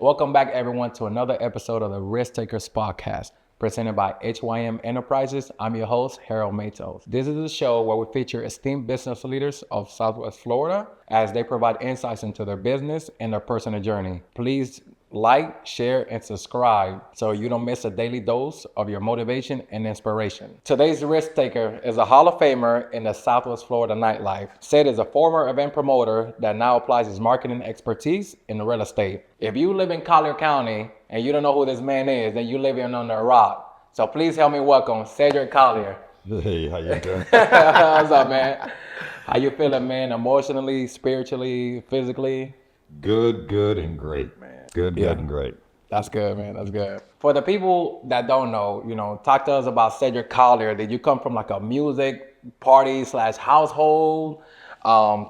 Welcome back, everyone, to another episode of the Risk Takers Podcast, presented by HYM Enterprises. I'm your host, Harold Matos. This is a show where we feature esteemed business leaders of Southwest Florida as they provide insights into their business and their personal journey. Please like, share, and subscribe so you don't miss a daily dose of your motivation and inspiration. Today's risk taker is a Hall of Famer in the Southwest Florida nightlife. Sid is a former event promoter that now applies his marketing expertise in real estate. If you live in Collier County and you don't know who this man is, then you live in under a rock. So please help me welcome Cedric Colyer. Hey, how you doing? What's up, man? How you feeling, man? Emotionally, spiritually, physically? Good, and great, man. Good and great. That's good, man. That's good. For the people that don't know, talk to us about Cedric Colyer. Did you come from like a music party / household?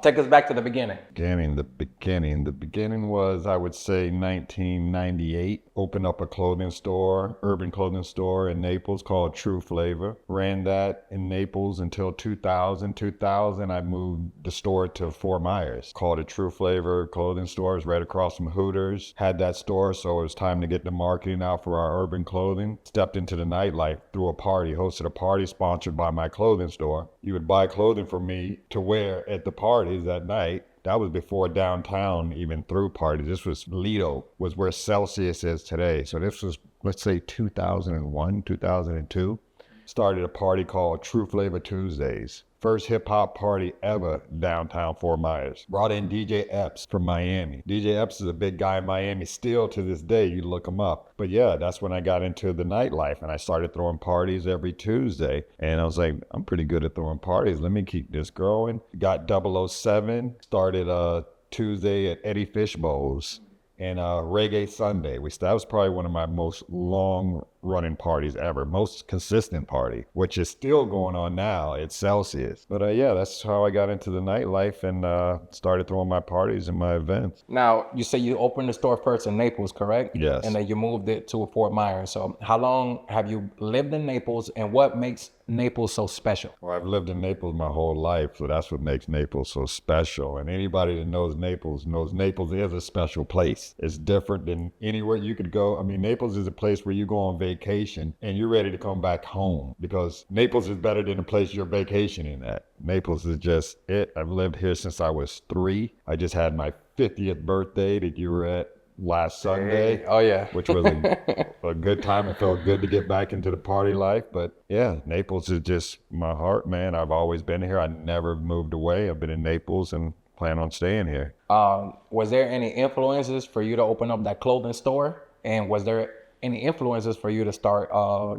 Take us back to the beginning. The beginning was, I would say, 1998. Opened up a clothing store, urban clothing store in Naples called True Flavor. Ran that in Naples until 2000. 2000, I moved the store to Fort Myers. Called it True Flavor Clothing Store. It was right across from Hooters. Had that store, so it was time to get the marketing out for our urban clothing. Stepped into the nightlife through a party. Hosted a party sponsored by my clothing store. You would buy clothing from me to wear at the parties that night. That was before downtown even threw parties. This was Lido, was where Celsius is today. So this was, let's say, 2001, 2002. Started a party called True Flavor Tuesdays. First hip hop party ever downtown Fort Myers. Brought in DJ Epps from Miami. DJ Epps is a big guy in Miami still to this day. You look him up. But yeah, that's when I got into the nightlife and I started throwing parties every Tuesday. And I was like, I'm pretty good at throwing parties. Let me keep this growing. Got 007. Started Tuesday at Eddie Fishbowl's. And Reggae Sunday. That was probably one of my most long-running parties ever, most consistent party, which is still going on now at Celsius. But yeah, that's how I got into the nightlife and started throwing my parties and my events. Now, you say you opened the store first in Naples, correct? Yes. And then you moved it to Fort Myers. So how long have you lived in Naples, and what makes Naples so special? Well, I've lived in Naples my whole life, so that's what makes Naples so special. And anybody that knows Naples is a special place. It's different than anywhere you could go. I mean, Naples is a place where you go on vacation and you're ready to come back home, because Naples is better than the place you're vacationing at. Naples is just it. I've lived here since I was 3. I just had my 50th birthday that you were at last Sunday. Hey. Oh yeah. Which was a good time. It felt good to get back into the party life. But yeah, Naples is just my heart, man. I've always been here. I never moved away. I've been in Naples and plan on staying here. Was there any influences for you to open up that clothing store? And was there any influences for you to start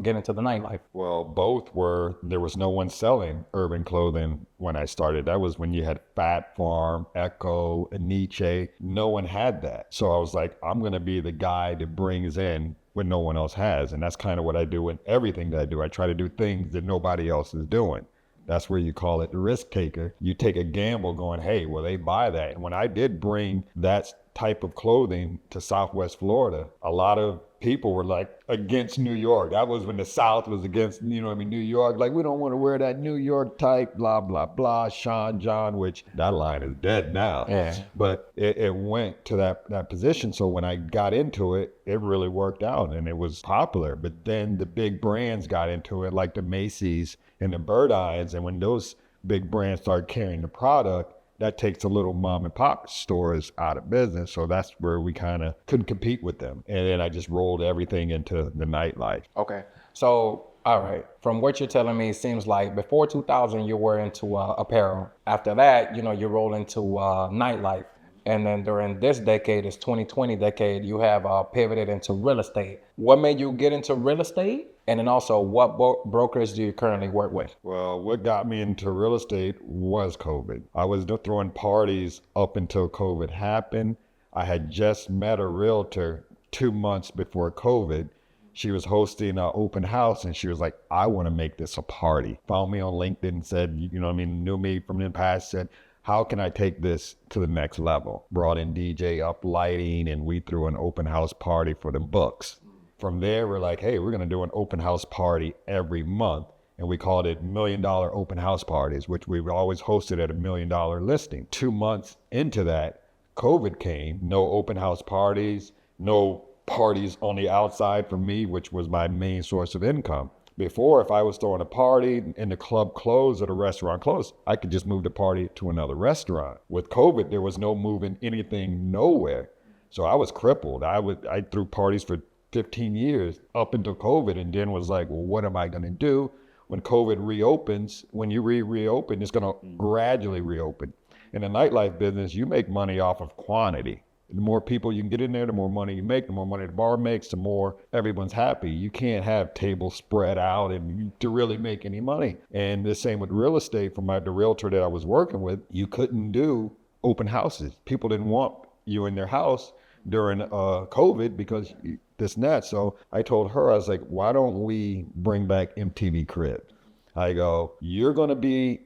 getting into the nightlife? Well, both were. There was no one selling urban clothing when I started. That was when you had Fat Farm, Echo, Nietzsche. No one had that. So I was like, I'm going to be the guy that brings in what no one else has. And that's kind of what I do in everything that I do. I try to do things that nobody else is doing. That's where you call it the risk taker. You take a gamble going, hey, will they buy that? And when I did bring that type of clothing to Southwest Florida, a lot of people were like against New York. That was when the South was against, New York. Like, we don't want to wear that New York type, blah, blah, blah, Sean John, which that line is dead now. Yeah. But it went to that position. So when I got into it, it really worked out and it was popular. But then the big brands got into it, like the Macy's and the Bird Eyes. And when those big brands start carrying the product, that takes a little mom and pop stores out of business. So that's where we kind of couldn't compete with them. And then I just rolled everything into the nightlife. Okay. So, all right. From what you're telling me, it seems like before 2000, you were into apparel. After that, you roll into nightlife. And then during this decade, this 2020 decade, you have pivoted into real estate. What made you get into real estate? And then also, what brokers do you currently work with? Well, what got me into real estate was COVID. I was throwing parties up until COVID happened. I had just met a realtor 2 months before COVID. She was hosting an open house and she was like, I want to make this a party. Found me on LinkedIn and said, knew me from the past, said, how can I take this to the next level? Brought in DJ up lighting and we threw an open house party for the books. From there, we're like, hey, we're going to do an open house party every month. And we called it $1 Million Open House Parties, which we've always hosted at $1 million listing. 2 months into that, COVID came, no open house parties, no parties on the outside for me, which was my main source of income. Before, if I was throwing a party and the club closed or the restaurant closed, I could just move the party to another restaurant. With COVID, there was no moving anything nowhere. So I was crippled. I threw parties for 15 years up until COVID, and then was like, well, what am I going to do when COVID reopens? When you reopen, it's going to gradually reopen. In the nightlife business, you make money off of quantity. The more people you can get in there, the more money you make, the more money the bar makes, the more everyone's happy. You can't have tables spread out and to really make any money. And the same with real estate. From the realtor that I was working with, you couldn't do open houses. People didn't want you in their house during COVID because this and that. So I told her, I was like, why don't we bring back MTV Cribs? I go, you're going to be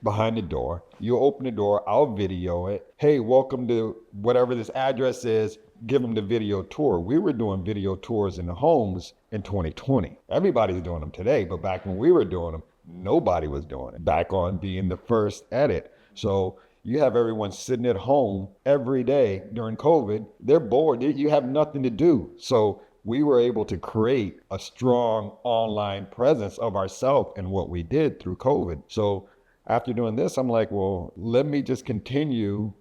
behind the door. You open the door, I'll video it. Hey, welcome to whatever this address is. Give them the video tour. We were doing video tours in the homes in 2020. Everybody's doing them today, but back when we were doing them, nobody was doing it. Back on being the first at it. So you have everyone sitting at home every day during COVID. They're bored. You have nothing to do. So we were able to create a strong online presence of ourselves and what we did through COVID. So after doing this, I'm like, well, let me just continue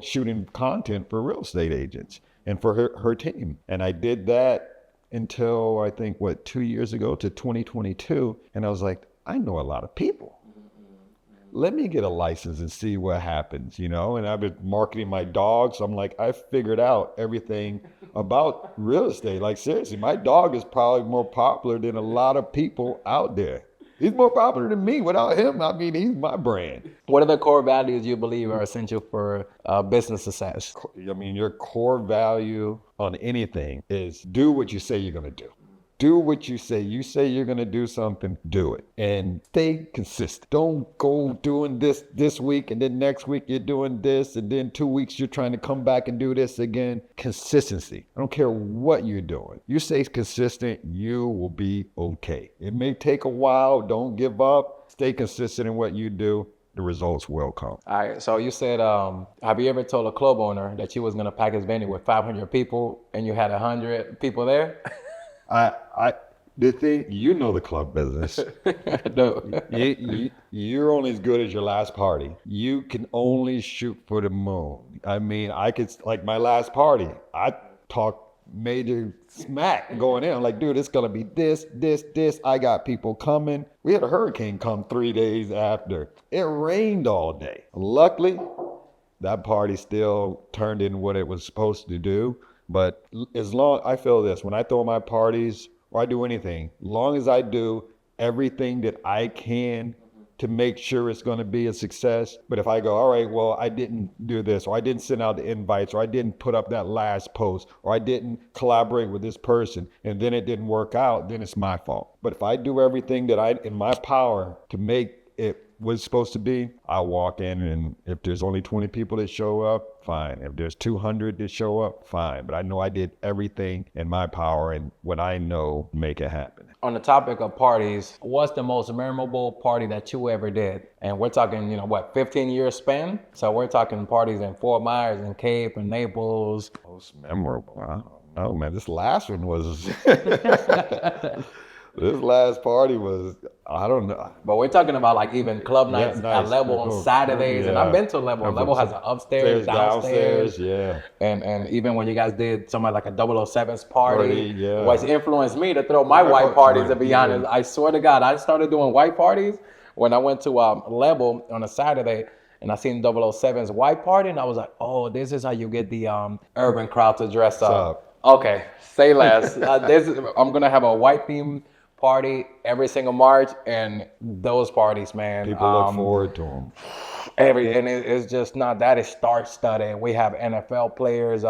shooting content for real estate agents and for her team. And I did that until I think, 2 years ago to 2022. And I was like, I know a lot of people. Let me get a license and see what happens, And I've been marketing my dog. So I'm like, I figured out everything about real estate. Like, seriously, my dog is probably more popular than a lot of people out there. He's more popular than me. Without him, I mean, he's my brand. What are the core values you believe are essential for business success? I mean, your core value on anything is do what you say you're going to do. Do what you say. You say you're going to do something, do it. And stay consistent. Don't go doing this week and then next week you're doing this and then 2 weeks you're trying to come back and do this again. Consistency. I don't care what you're doing. You stay consistent, you will be okay. It may take a while. Don't give up. Stay consistent in what you do. The results will come. All right. So you said, have you ever told a club owner that you was going to pack his venue with 500 people and you had 100 people there? The thing, the club business. No. You're only as good as your last party. You can only shoot for the moon. I mean, like my last party, I talked major smack going in. I'm like, dude, it's going to be this. I got people coming. We had a hurricane come 3 days after. It rained all day. Luckily, that party still turned in what it was supposed to do. But I feel this, when I throw my parties or I do anything, long as I do everything that I can to make sure it's going to be a success. But if I go, all right, well, I didn't do this, or I didn't send out the invites, or I didn't put up that last post, or I didn't collaborate with this person, and then it didn't work out, then it's my fault. But if I do everything that in my power to make it was supposed to be, I walk in, and if there's only 20 people that show up, fine. If there's 200 that show up, fine. But I know I did everything in my power and what I know make it happen. On the topic of parties, what's the most memorable party that you ever did? And we're talking, 15 years span? So we're talking parties in Fort Myers and Cape and Naples. Most memorable? Oh man, this last one was... This last party was, I don't know. But we're talking about like even club nights at Level on Saturdays. Yeah. And I've been to Level. Level has an upstairs, downstairs. Yeah. And even when you guys did something like a 007's party, which influenced me to throw my white parties, to be honest. I swear to God, I started doing white parties when I went to Level on a Saturday. And I seen 007's white party. And I was like, oh, this is how you get the urban crowd to dress up. Okay, say less. I'm going to have a white theme party every single March, and those parties, man, people look forward to them. And it's just not that, it's star-studded. We have NFL players,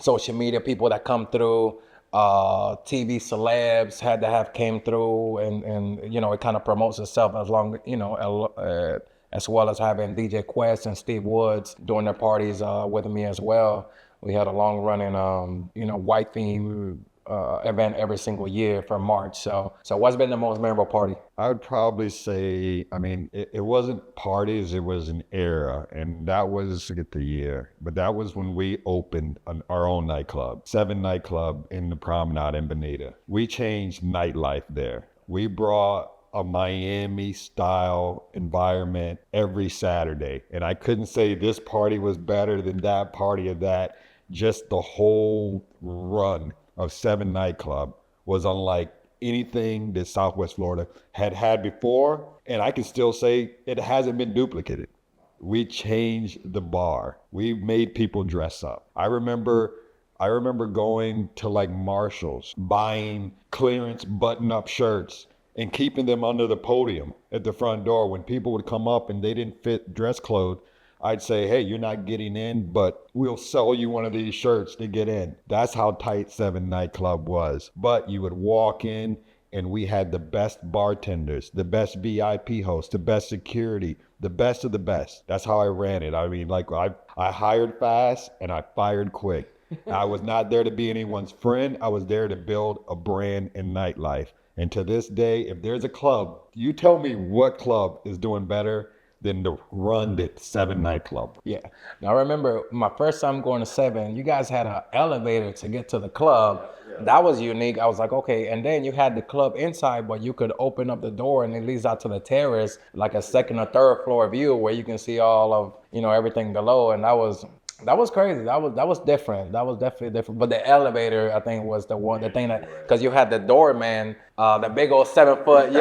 social media people that come through, TV celebs had to have came through, and it kind of promotes itself as long, as well as having DJ Quest and Steve Woods doing their parties with me as well. We had a long running, white theme event every single year for March. So what's been the most memorable party? I would probably say, I mean, it wasn't parties, it was an era, and that was, I forget the year, but that was when we opened our own nightclub, Seven Nightclub in the Promenade in Bonita. We changed nightlife there. We brought a Miami style environment every Saturday. And I couldn't say this party was better than that party or that. Just the whole run of Seven Nightclub was unlike anything that Southwest Florida had before. And I can still say it hasn't been duplicated. We changed the bar. We made people dress up. I remember going to like Marshall's, buying clearance button-up shirts and keeping them under the podium at the front door. When people would come up and they didn't fit dress code, I'd say, hey, you're not getting in, but we'll sell you one of these shirts to get in. That's how tight Seven Nightclub was. But you would walk in and we had the best bartenders, the best VIP hosts, the best security, the best of the best. That's how I ran it. I mean, like I hired fast and I fired quick. I was not there to be anyone's friend. I was there to build a brand in nightlife. And to this day, if there's a club, you tell me what club is doing better than the run that Seven Nightclub. Yeah. Now, I remember my first time going to Seven, you guys had an elevator to get to the club. That was unique. I was like, okay. And then you had the club inside, but you could open up the door and it leads out to the terrace, like a second or third floor view where you can see all of, everything below. And that was crazy. That was different. That was definitely different. But the elevator, I think, was the thing that, because you had the doorman, the big old 7-foot,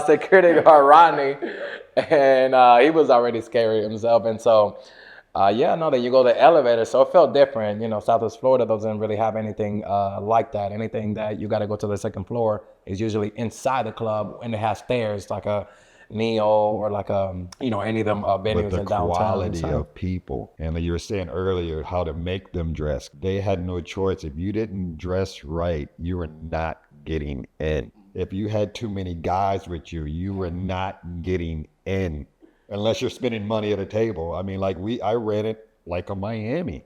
security guard Rodney, and he was already scary himself. And so, then you go to the elevator, so it felt different. Southwest Florida doesn't really have anything like that. Anything that you got to go to the second floor is usually inside the club, and it has stairs, like a Neo or like any of them venues in downtown. But the quality of people, and like you were saying earlier, how to make them dress. They had no choice. If you didn't dress right, you were not getting in. If you had too many guys with you, you were not getting in, unless you're spending money at a table. I mean, I ran it like a Miami,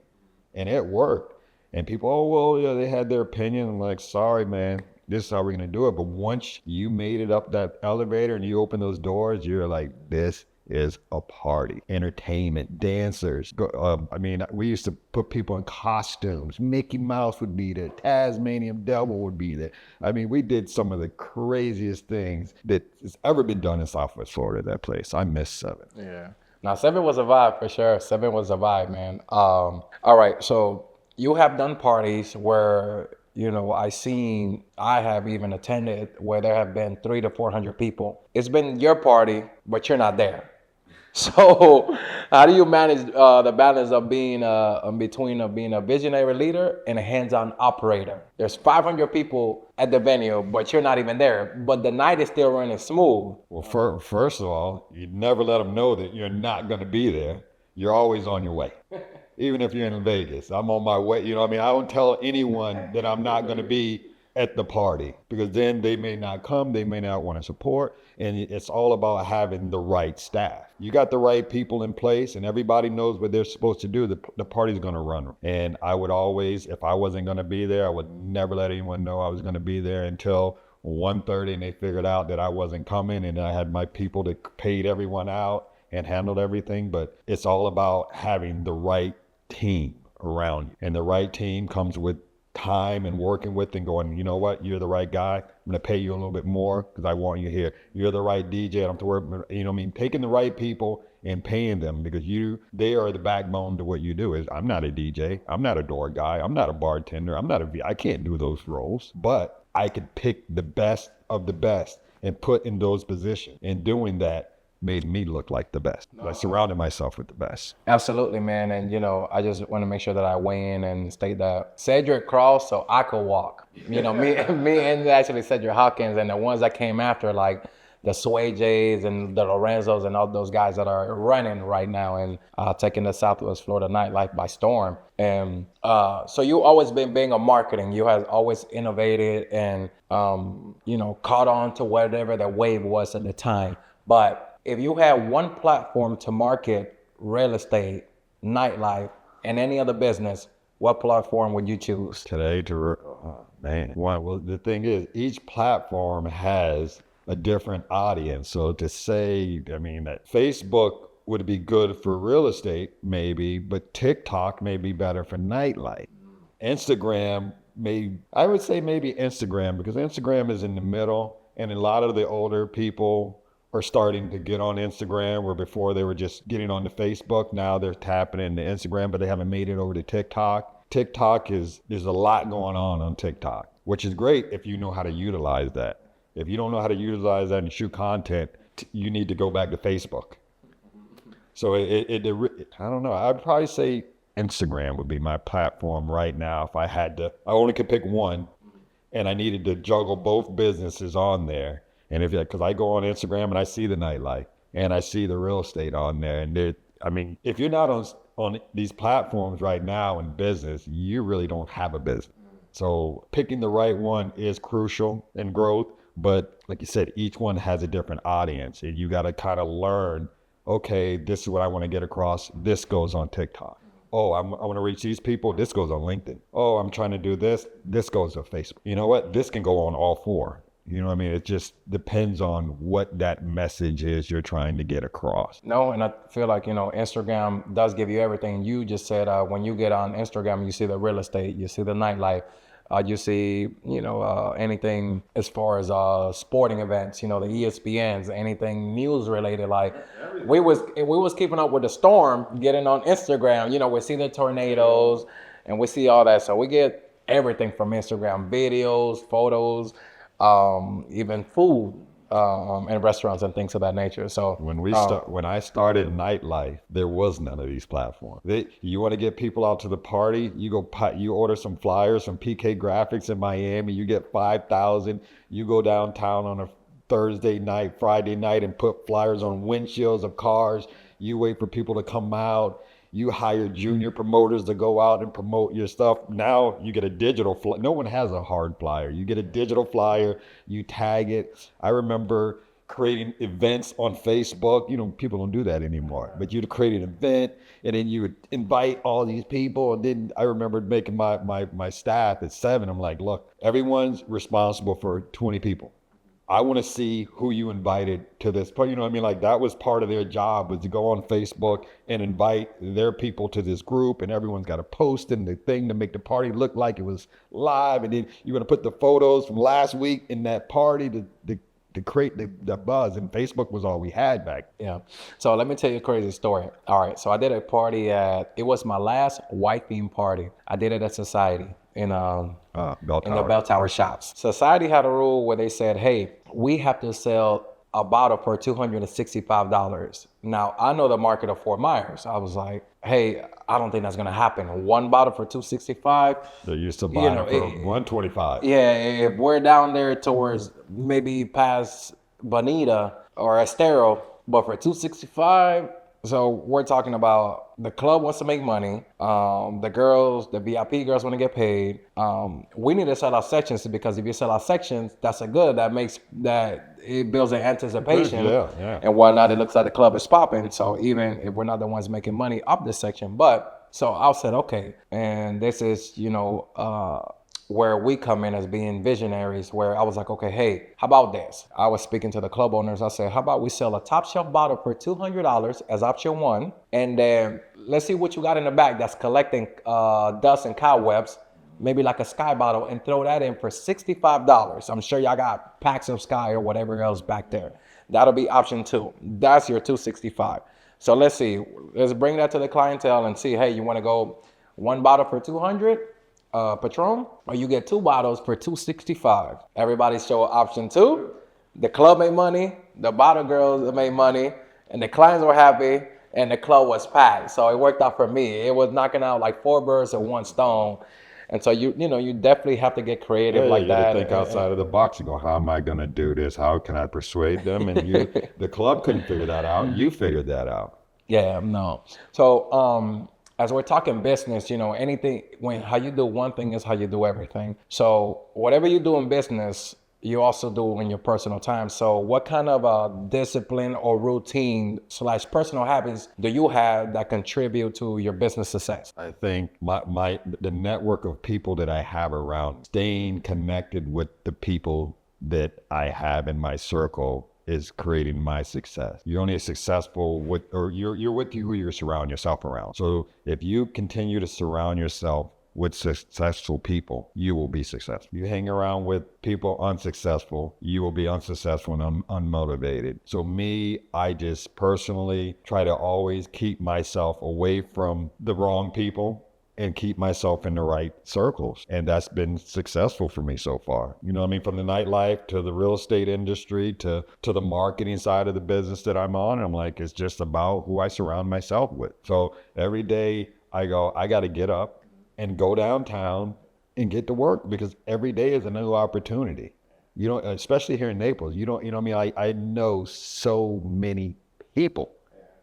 and it worked. And people, oh well, yeah, they had their opinion. I'm like, sorry, man. This is how we're going to do it. But once you made it up that elevator and you open those doors, you're like, this is a party. Entertainment, dancers. We used to put people in costumes. Mickey Mouse would be there. Tasmanian Devil would be there. I mean, we did some of the craziest things that has ever been done in Southwest Florida, that place. I miss Seven. Yeah. Now, Seven was a vibe for sure. Seven was a vibe, man. All right. So you have done parties where I have even attended where there have been 300 to 400 people. It's been your party, but you're not there. So how do you manage the balance of being being a visionary leader and a hands-on operator? There's 500 people at the venue, but you're not even there. But the night is still running smooth. Well, first of all, you never let them know that you're not going to be there. You're always on your way. Even if you're in Vegas, I'm on my way. I don't tell anyone that I'm not going to be at the party, because then they may not come, they may not want to support. And it's all about having the right staff. You got the right people in place and everybody knows what they're supposed to do, the party's going to run. And I would always, if I wasn't going to be there, I would never let anyone know I was going to be there until 1:30, and they figured out that I wasn't coming, and I had my people that paid everyone out and handled everything. But it's all about having the right team around you, and the right team comes with time and working with and going, you know what, you're the right guy, I'm going to pay you a little bit more because I want you here. You're the right DJ, I don't have to worry, taking the right people and paying them, because they are the backbone to what you do. I'm not a DJ, I'm not a door guy, I'm not a bartender, I can't do those roles, but I could pick the best of the best and put in those positions. And doing that made me look like the best. I surrounded myself with the best. Absolutely, man. And I just want to make sure that I weigh in and state that Cedric crawled so I could walk. Me and actually Cedric Hawkins, and the ones that came after, like the Sway Jays and the Lorenzos and all those guys that are running right now and taking the Southwest Florida nightlife by storm. And so you always been being a marketing. You have always innovated and caught on to whatever the wave was at the time. But if you had one platform to market real estate, nightlife, and any other business, what platform would you choose? Today well, the thing is, each platform has a different audience. So to say, I mean, that Facebook would be good for real estate, maybe, but TikTok may be better for nightlife. Instagram I would say maybe Instagram, because Instagram is in the middle, and a lot of the older people are starting to get on Instagram, where before they were just getting on the Facebook. Now they're tapping into Instagram, but they haven't made it over to TikTok. There's a lot going on TikTok, which is great if you know how to utilize that. If you don't know how to utilize that and shoot content, you need to go back to Facebook. So I don't know. I'd probably say Instagram would be my platform right now. If I only could pick one, and I needed to juggle both businesses on there. And because I go on Instagram and I see the nightlife and I see the real estate on there, and if you're not on these platforms right now in business, you really don't have a business. So picking the right one is crucial in growth. But like you said, each one has a different audience, and you got to kind of learn, okay, this is what I want to get across. This goes on TikTok. Oh, I want to reach these people. This goes on LinkedIn. Oh, I'm trying to do this. This goes on Facebook. You know what? This can go on all four. You know what I mean? It just depends on what that message is you're trying to get across. No, and I feel like, Instagram does give you everything. You just said when you get on Instagram, you see the real estate, you see the nightlife, you see, anything as far as sporting events, the ESPNs, anything news related. Like we was keeping up with the storm, getting on Instagram. We see the tornadoes and we see all that. So we get everything from Instagram: videos, photos, even food, and restaurants and things of that nature. So when I started nightlife, there was none of these platforms. You want to get people out to the party, you order some flyers from PK Graphics in Miami, you get 5,000. You go downtown on a Thursday night, Friday night, and put flyers on windshields of cars. You wait for people to come out. You hire junior promoters to go out and promote your stuff. Now you get a digital flyer. No one has a hard flyer. You get a digital flyer, you tag it. I remember creating events on Facebook. People don't do that anymore. But you'd create an event, and then you would invite all these people. And then I remember making my staff at Seven. I'm like, look, everyone's responsible for 20 people. I want to see who you invited to this. But like that was part of their job, was to go on Facebook and invite their people to this group, and everyone's got to post in the thing to make the party look like it was live. And then you're going to put the photos from last week in that party to create the buzz. And Facebook was all we had back. Yeah. So let me tell you a crazy story. All right. So I did a party it was my last white theme party. I did it at Society in the Bell Tower shops. Society had a rule where they said, hey, we have to sell a bottle for $265. Now, I know the market of Fort Myers. I was like, hey, I don't think that's going to happen. One bottle for $265. They used to buy it for $125. Yeah, if we're down there towards maybe past Bonita or Estero, but for $265, so we're talking about the club wants to make money. The girls, the VIP girls want to get paid. We need to sell our sections, because if you sell our sections, that's a good. That it builds an anticipation and whatnot. It looks like the club is popping. So even if we're not the ones making money off this section, so I said, okay, and this is where we come in as being visionaries, where I was like, okay, hey, how about this? I was speaking to the club owners. I said, how about we sell a top shelf bottle for $200 as option one, and then let's see what you got in the back that's collecting dust and cobwebs, maybe like a Sky bottle, and throw that in for $65. I'm sure y'all got packs of Sky or whatever else back there. That'll be option two. That's your $265. So let's see. Let's bring that to the clientele and see, hey, you want to go one bottle for $200? Patron, or you get two bottles for $265. Everybody show option two. The club made money, the bottle girls made money, and the clients were happy, and the club was packed. So it worked out for me. It was knocking out like 4 birds with 1 stone. And so you definitely have to get creative like that. You think outside of the box. You go, how am I going to do this? How can I persuade them? And the club couldn't figure that out. You figured that out. Yeah, no. So as we're talking business, anything, how you do one thing is how you do everything. So whatever you do in business, you also do in your personal time. So what kind of discipline or routine / personal habits do you have that contribute to your business success? I think the network of people that I have around, staying connected with the people that I have in my circle is creating my success. You're only successful with, or you're with who you surround yourself around. So if you continue to surround yourself with successful people, you will be successful. You hang around with people unsuccessful, you will be unsuccessful and unmotivated. So me, I just personally try to always keep myself away from the wrong people and keep myself in the right circles. And that's been successful for me so far. You know what I mean? From the nightlife to the real estate industry to the marketing side of the business that I'm on. I'm like, it's just about who I surround myself with. So every day I go, I got to get up and go downtown and get to work, because every day is a new opportunity. You know, especially here in Naples, you know what I mean? I know so many people.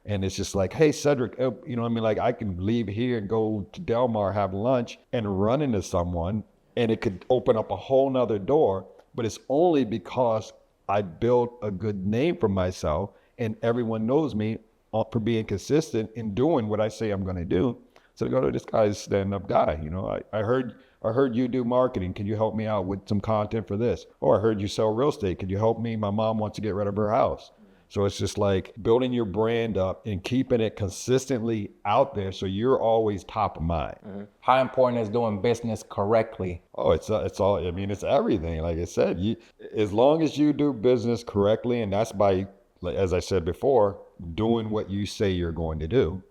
And it's just like, hey, Cedric, you know what I mean? Like, I can leave here and go to Del Mar, have lunch, and run into someone, and it could open up a whole nother door. But it's only because I built a good name for myself, and everyone knows me for being consistent in doing what I say I'm going to do. So they go, this guy's a stand-up guy. You know, I heard you do marketing. Can you help me out with some content for this? Or I heard you sell real estate. Could you help me? My mom wants to get rid of her house. So it's just like building your brand up and keeping it consistently out there so you're always top of mind. Mm-hmm. How important is doing business correctly? Oh, it's all, I mean, it's everything. Like I said, as long as you do business correctly, and that's by, as I said before, doing what you say you're going to do,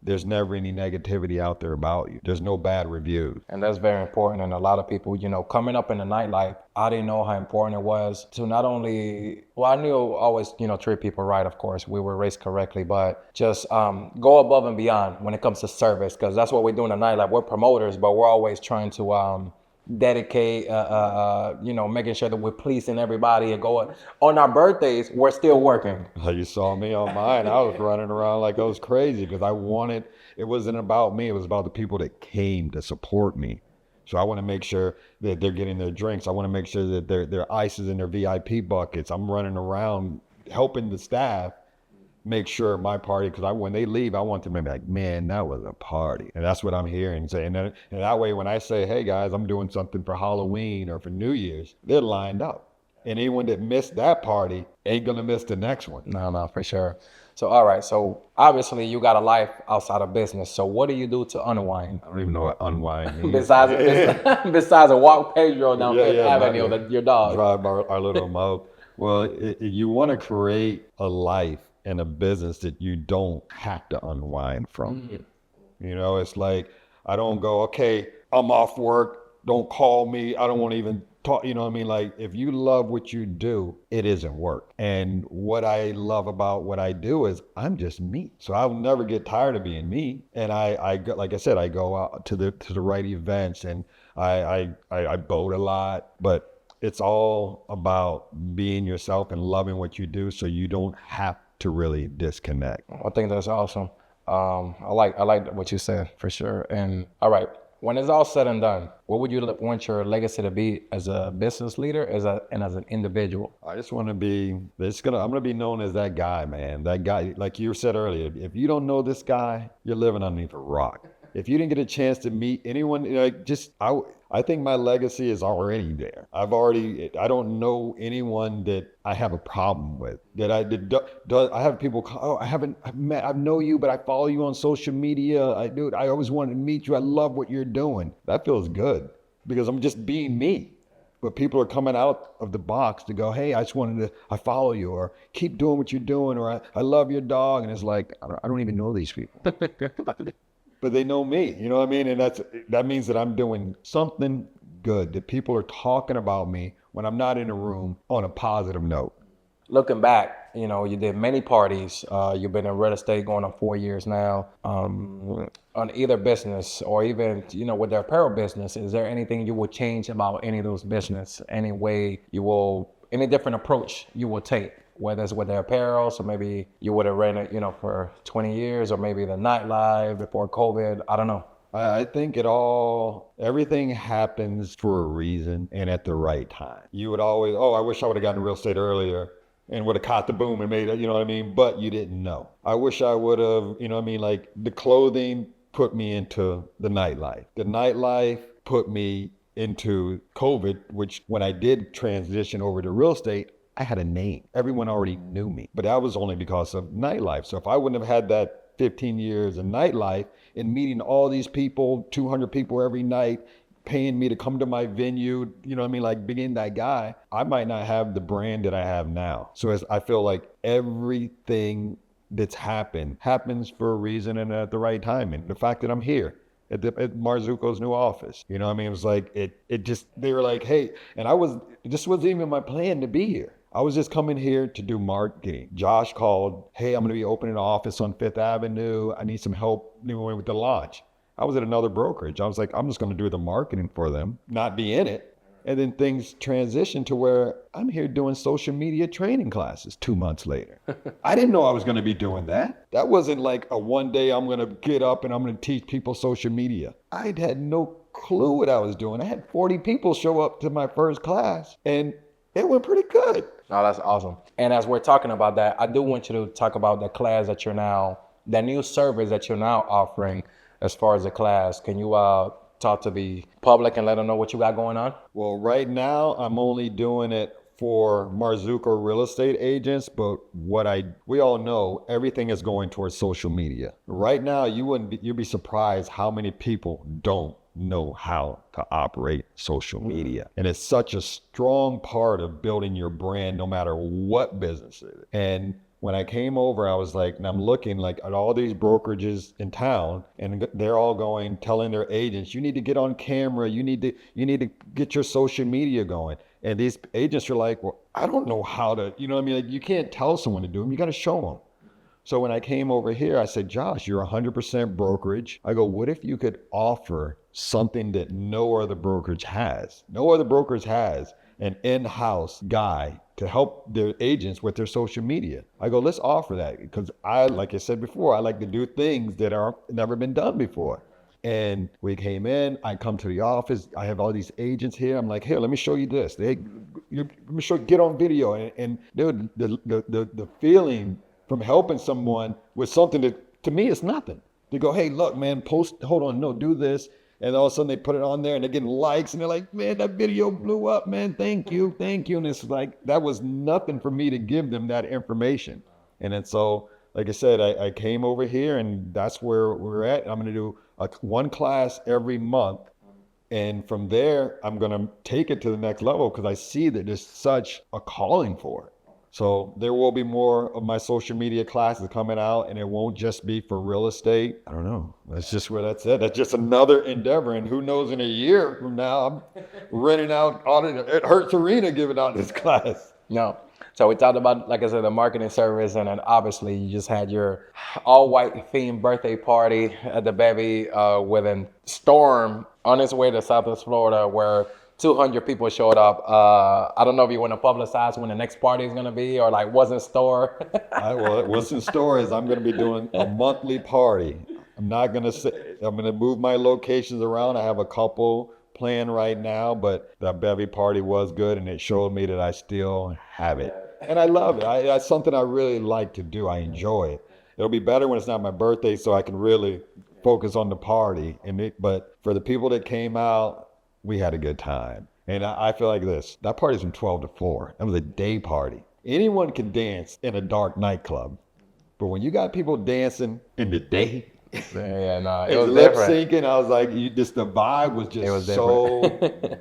there's never any negativity out there about you. There's no bad reviews. And that's very important. And a lot of people, you know, coming up in the nightlife, I didn't know how important it was to not only, well, I knew always, you know, treat people right, of course. We were raised correctly, but just go above and beyond when it comes to service, because that's what we do in the nightlife. We're promoters, but we're always trying to dedicate, you know, making sure that we're pleasing everybody and going. On our birthdays, we're still working. You saw me on mine. I was running around like I was crazy because it wasn't about me. It was about the people that came to support me. So I want to make sure that they're getting their drinks. I want to make sure that their ice is in their VIP buckets. I'm running around helping the staff make sure my party, because when they leave, I want them to be like, man, that was a party. And that's what I'm hearing. And that way, when I say, hey guys, I'm doing something for Halloween or for New Year's, they're lined up. And anyone that missed that party ain't gonna miss the next one. No, for sure. So, all right. So obviously you got a life outside of business. So what do you do to unwind? I don't even know what unwind means. besides a walk Pedro down Fifth Avenue, your dog. Drive our little mouth. Well, you want to create a life and a business that you don't have to unwind from. Mm-hmm. You know, it's like, I don't go, okay, I'm off work, don't call me, I don't want to even talk, you know what I mean? Like, if you love what you do, it isn't work. And what I love about what I do is I'm just me. So I'll never get tired of being me. And I go, like I said, I go out to the right events, and I boat a lot, but it's all about being yourself and loving what you do, so you don't have to really disconnect. I think that's awesome. I like what you said, for sure. And all right, when it's all said and done, what would you want your legacy to be as a business leader, and as an individual? I just want to be, I'm going to be known as that guy, man. That guy, like you said earlier, if you don't know this guy, you're living underneath a rock. If you didn't get a chance to meet anyone, I think my legacy is already there. I don't know anyone that I have a problem with. I have people call, I know you, but I follow you on social media. I always wanted to meet you. I love what you're doing. That feels good because I'm just being me. But people are coming out of the box to go, hey, I follow you, or keep doing what you're doing, or I love your dog. And it's like, I don't even know these people. But they know me, you know what I mean? And that means that I'm doing something good, that people are talking about me when I'm not in a room on a positive note. Looking back, you know, you did many parties. You've been in real estate going on 4 years now. On either business, or even, you know, with their apparel business, is there anything you would change about any of those business? Any different approach you will take? Whether it's with their apparel, so maybe you would have ran it, you know, for 20 years, or maybe the nightlife before COVID, I don't know. I think everything happens for a reason and at the right time. You would always, oh, I wish I would have gotten real estate earlier and would have caught the boom and made it, you know what I mean? But you didn't know. I wish I would have, you know what I mean? Like the clothing put me into the nightlife. The nightlife put me into COVID, which when I did transition over to real estate, I had a name. Everyone already knew me, but that was only because of nightlife. So if I wouldn't have had that 15 years of nightlife and meeting all these people, 200 people every night, paying me to come to my venue, you know what I mean? Like being that guy, I might not have the brand that I have now. So I feel like everything that's happened happens for a reason and at the right time. And the fact that I'm here at Marzuko's new office, you know what I mean? It was like, it just, they were like, hey, and this wasn't even my plan to be here. I was just coming here to do marketing. Josh called, hey, I'm going to be opening an office on Fifth Avenue. I need some help with the launch. I was at another brokerage. I was like, I'm just going to do the marketing for them, not be in it. And then things transitioned to where I'm here doing social media training classes 2 months later. I didn't know I was going to be doing that. That wasn't like a one day I'm going to get up and I'm going to teach people social media. I had no clue what I was doing. I had 40 people show up to my first class and it went pretty good. Oh, that's awesome. And as we're talking about that, I do want you to talk about the class that new service that you're now offering as far as the class. Can you talk to the public and let them know what you got going on? Well, right now, I'm only doing it for Marzuko real estate agents, but we all know everything is going towards social media. Right now, you'd be surprised how many people don't know how to operate social media. And it's such a strong part of building your brand no matter what business it is. And when I came over, I was like, and I'm looking like at all these brokerages in town, and they're all telling their agents, you need to get on camera, you need to get your social media going. And these agents are like, well, I don't know how to, you know what I mean? Like, you can't tell someone to do them, you got to show them. So when I came over here, I said, Josh, you're 100% brokerage. I go, what if you could offer something that no other brokerage has? No other brokerage has an in-house guy to help their agents with their social media. I go, let's offer that, because like I said before, I like to do things that are never been done before. And we came in, I come to the office, I have all these agents here. I'm like, here, let me show you this. Let me show you, get on video. And dude, the feeling from helping someone with something that to me is nothing. They go, hey, look, man, hold on, no, do this. And all of a sudden they put it on there and they're getting likes and they're like, man, that video blew up, man. Thank you. And it's like, that was nothing for me to give them that information. And then so, like I said, I came over here and that's where we're at. I'm going to do one class every month. And from there, I'm going to take it to the next level because I see that there's such a calling for it. So there will be more of my social media classes coming out, and it won't just be for real estate. I don't know. That's just where that's at. That's just another endeavor. And who knows, in a year from now, I'm renting out at Hertz Arena giving out this class. No. So we talked about, like I said, the marketing service, and then obviously you just had your all-white themed birthday party at the Bevy with a storm on its way to Southwest Florida where 200 people showed up. I don't know if you want to publicize when the next party is going to be, or like what's in store. Well, what's in store is I'm going to be doing a monthly party. I'm not going to say, I'm going to move my locations around. I have a couple planned right now, but the Bevy party was good and it showed me that I still have it. And I love it. That's something I really like to do. I enjoy it. It'll be better when it's not my birthday so I can really focus on the party. But for the people that came out, we had a good time. And I feel like that party's from 12 to 4. That was a day party. Anyone can dance in a dark nightclub. But when you got people dancing in the day, it was lip different. syncing, I was like, the vibe was just so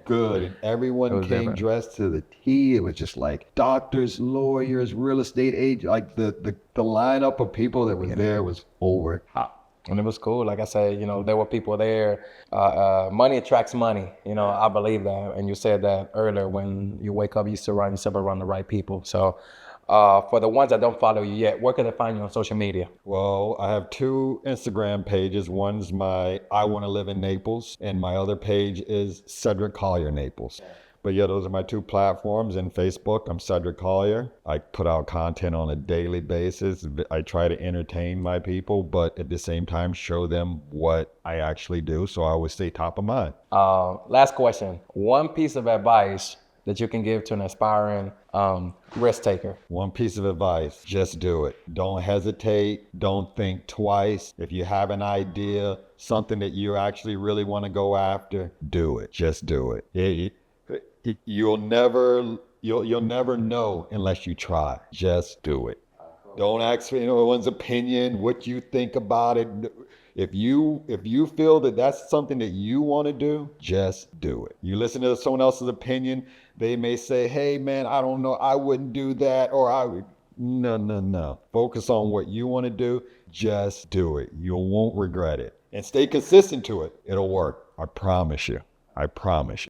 good. And everyone came dressed to the T. It was just like doctors, lawyers, real estate agents. Like the lineup of people that was there was over top. And it was cool. Like I said, there were people there. Money attracts money. I believe that. And you said that earlier, when you wake up, you surround yourself around the right people. So for the ones that don't follow you yet, where can they find you on social media? Well, I have 2 Instagram pages. One's my I Want to Live in Naples, and my other page is Cedric Colyer Naples. But yeah, those are my two platforms. And Facebook, I'm Cedric Colyer. I put out content on a daily basis. I try to entertain my people, but at the same time, show them what I actually do. So I always stay top of mind. Last question. One piece of advice that you can give to an aspiring risk taker. One piece of advice, just do it. Don't hesitate. Don't think twice. If you have an idea, something that you actually really want to go after, do it. Just do it. You'll never know unless you try. Just do it. Don't ask for anyone's opinion, what you think about it. If you feel that that's something that you want to do, just do it. You listen to someone else's opinion, they may say, hey man, I don't know, I wouldn't do that, or I would. No. Focus on what you want to do. Just do it. You won't regret it. And stay consistent to it. It'll work. I promise you.